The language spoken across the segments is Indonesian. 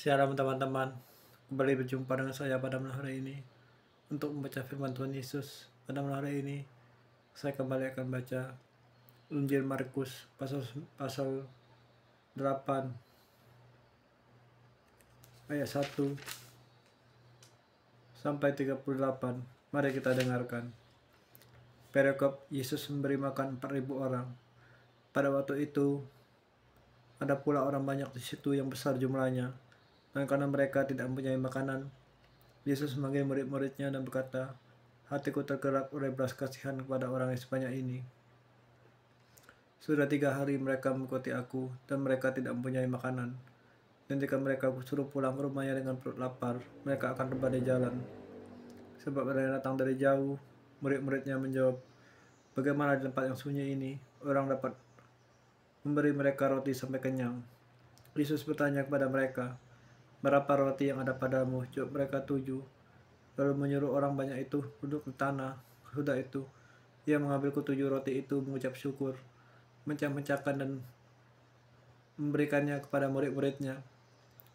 Shalom teman-teman, kembali berjumpa dengan saya pada malam hari ini untuk membaca firman Tuhan Yesus. Pada malam hari ini saya kembali akan baca Injil Markus pasal 8 ayat 1 sampai 38. Mari kita dengarkan. Perikop Yesus memberi makan 4.000 orang. Pada waktu itu ada pula orang banyak di situ yang besar jumlahnya, dan karena mereka tidak mempunyai makanan, Yesus memanggil murid-muridnya dan berkata, "Hatiku tergerak oleh belas kasihan kepada orang yang sebanyak ini. Sudah 3 hari mereka mengikuti aku, dan mereka tidak mempunyai makanan. Dan jika mereka suruh pulang ke rumahnya dengan perut lapar, mereka akan rebah di jalan." Sebab ada yang datang dari jauh. Murid-muridnya menjawab, "Bagaimana di tempat yang sunyi ini orang dapat memberi mereka roti sampai kenyang?" Yesus bertanya kepada mereka, "Berapa roti yang ada padamu?" Jawab mereka, 7. Lalu menyuruh orang banyak itu duduk di tanah. Sudah itu, ia mengambil ke-7 roti itu, mengucap syukur, mencah-mecahkan dan memberikannya kepada murid-muridnya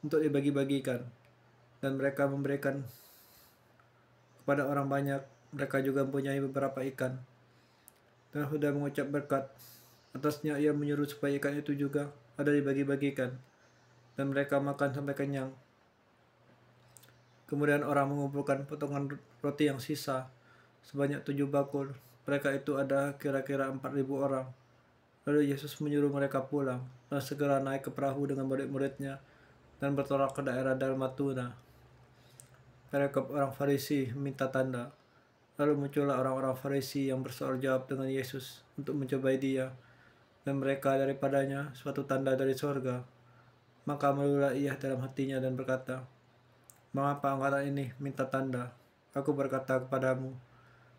untuk dibagi-bagikan. Dan mereka memberikan kepada orang banyak. Mereka juga mempunyai beberapa ikan. Dan sudah mengucap berkat atasnya, ia menyuruh supaya ikan itu juga ada dibagi-bagikan. Dan mereka makan sampai kenyang. Kemudian orang mengumpulkan potongan roti yang sisa sebanyak 7 bakul. Mereka itu ada kira-kira 4.000 orang. Lalu Yesus menyuruh mereka pulang, dan segera naik ke perahu dengan murid-muridnya dan bertolak ke daerah Dalmatuna. Perikop orang Farisi meminta tanda. Lalu muncullah orang-orang Farisi yang bersoal jawab dengan Yesus untuk mencobai dia, dan mereka daripadanya suatu tanda dari sorga. Maka malulah ia dalam hatinya dan berkata, "Mengapa angkatan ini minta tanda? Aku berkata kepadamu,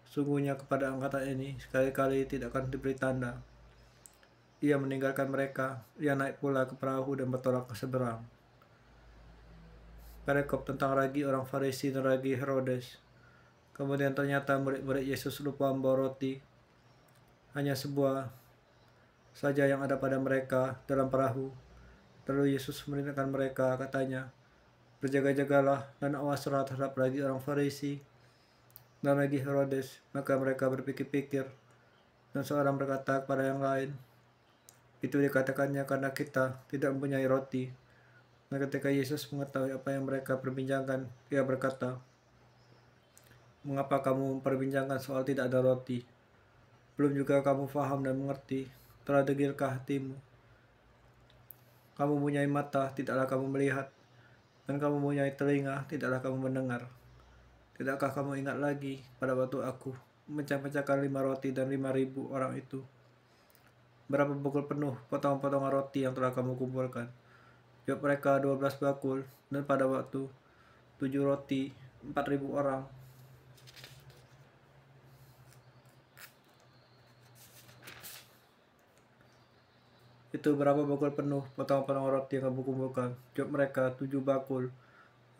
sungguhnya kepada angkatan ini sekali-kali tidak akan diberi tanda." Ia meninggalkan mereka, ia naik pula ke perahu dan bertolak ke seberang. Perikop tentang ragi orang Farisi dan ragi Herodes. Kemudian ternyata murid-murid Yesus lupa membawa roti. Hanya sebuah saja yang ada pada mereka dalam perahu. Lalu Yesus merintahkan mereka, katanya, "Berjaga-jagalah dan awaslah terhadap ragi orang Farisi dan ragi Herodes." Maka mereka berpikir-pikir, dan seorang berkata kepada yang lain, "Itu dikatakannya karena kita tidak mempunyai roti." Nah, ketika Yesus mengetahui apa yang mereka perbincangkan, ia berkata, "Mengapa kamu memperbincangkan soal tidak ada roti? Belum juga kamu faham dan mengerti? Telah degilkah hatimu? Kamu mempunyai mata, tidaklah kamu melihat? Dan kamu mempunyai telinga, tidaklah kamu mendengar? Tidakkah kamu ingat lagi pada waktu aku memecah-mecahkan 5 roti dan 5.000 orang itu? Berapa bakul penuh potongan-potongan roti yang telah kamu kumpulkan?" Jawab mereka, 12 bakul. Dan pada waktu 7 roti 4.000 orang. Itu berapa bakul penuh potongan-potongan roti yang kamu kumpulkan? Jawab mereka, 7 bakul.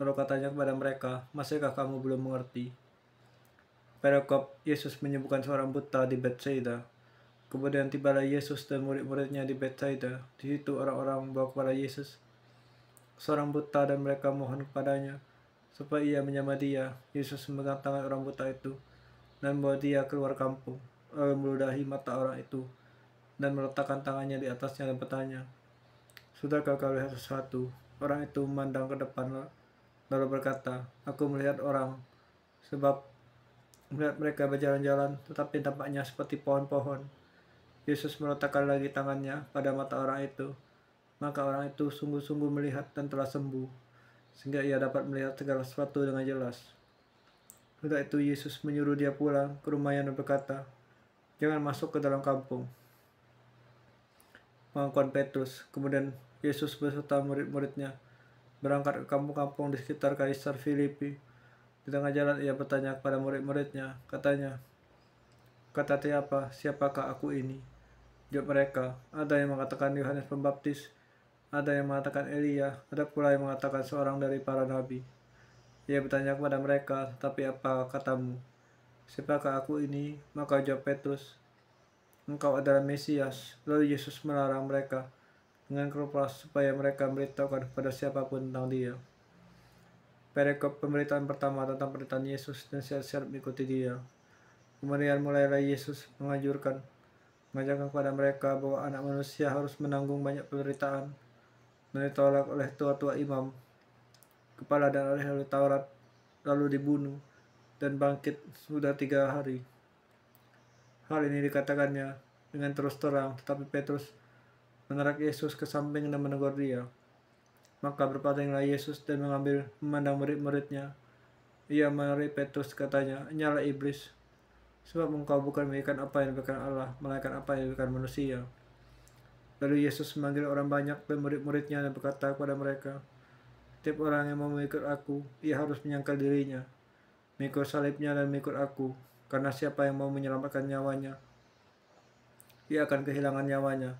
Lalu katanya kepada mereka, "Masihkah kamu belum mengerti?" Perikop Yesus menyembuhkan seorang buta di Betsaida. Kemudian tibalah Yesus dan murid-muridnya di Betsaida. Di situ orang-orang membawa kepada Yesus seorang buta, dan mereka mohon kepadanya supaya ia menjamah dia. Yesus memegang tangan orang buta itu dan membawa dia keluar kampung, lalu meludahi mata orang itu dan meletakkan tangannya di atasnya dan bertanya, "Sudahkah kau lihat sesuatu?" Orang itu memandang ke depan lalu berkata, "Aku melihat orang, sebab melihat mereka berjalan-jalan, tetapi tampaknya seperti pohon-pohon." Yesus meletakkan lagi tangannya pada mata orang itu. Maka orang itu sungguh-sungguh melihat dan telah sembuh, sehingga ia dapat melihat segala sesuatu dengan jelas. Sudah itu Yesus menyuruh dia pulang ke rumahnya dan berkata, "Jangan masuk ke dalam kampung." Pengakuan Petrus. Kemudian Yesus beserta murid-muridnya berangkat ke kampung-kampung di sekitar Kaisar Filipi. Di tengah jalan ia bertanya kepada murid-muridnya, katanya, "Kata siapakah aku ini?" Jawab mereka, "Ada yang mengatakan Yohanes Pembaptis, ada yang mengatakan Elia, ada pula yang mengatakan seorang dari para nabi." Ia bertanya kepada mereka, "Tapi apa katamu? Siapakah aku ini?" Maka jawab Petrus, "Engkau adalah Mesias." Lalu Yesus melarang mereka dengan keras supaya mereka memberitahukan kepada siapapun tentang dia. Perikop pemberitaan pertama tentang pernyataan Yesus dan syarat-syarat mengikuti dia. Kemudian mulailah Yesus mengajarkan kepada mereka bahwa anak manusia harus menanggung banyak penderitaan dan ditolak oleh tua-tua imam, kepala dan oleh ahli Taurat, lalu dibunuh dan bangkit sudah 3 hari. Hal ini dikatakannya dengan terus terang, tetapi Petrus menarik Yesus ke samping dan menegur dia. Maka berpalinglah Yesus dan memandang murid-muridnya. Ia menarik Petrus, katanya, "Nyala iblis, sebab engkau bukan memberikan apa yang diberikan Allah, melainkan apa yang diberikan manusia." Lalu Yesus memanggil orang banyak dan murid-muridnya dan berkata kepada mereka, "Setiap orang yang mau mengikut aku, ia harus menyangkal dirinya, mengikut salibnya dan mengikut aku. Karena siapa yang mau menyelamatkan nyawanya, ia akan kehilangan nyawanya.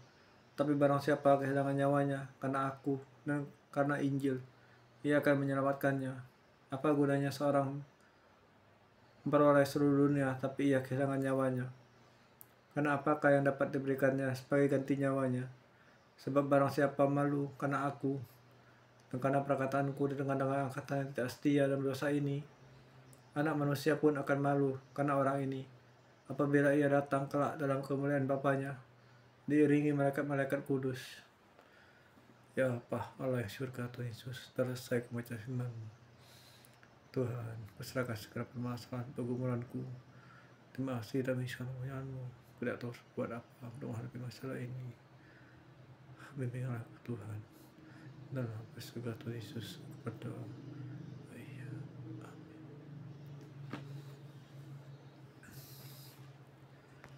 Tapi barang siapa kehilangan nyawanya karena aku dan karena Injil, ia akan menyelamatkannya. Apa gunanya seorang memperoleh seluruh dunia, tapi ia kehilangan nyawanya? Karena apakah yang dapat diberikannya sebagai ganti nyawanya? Sebab barang siapa malu karena aku dan karena perkataanku dengan angkatan yang tidak setia dan berdosa ini, anak manusia pun akan malu karena orang ini, apabila ia datang kelak dalam kemuliaan Bapanya, diiringi malaikat-malaikat kudus." Ya Bapa Allah yang surga, Tuhan Yesus, selesai membaca firman-Mu. Tuhan, kuserahkan segala permasalahan pergumulanku. Terima kasih demi kemuliaan-Mu. Aku tidak tahu buat apa untuk menghadapi masalah ini. Bimbinglah aku Tuhan. Dalam surga Tuhan Yesus, aku berdoa.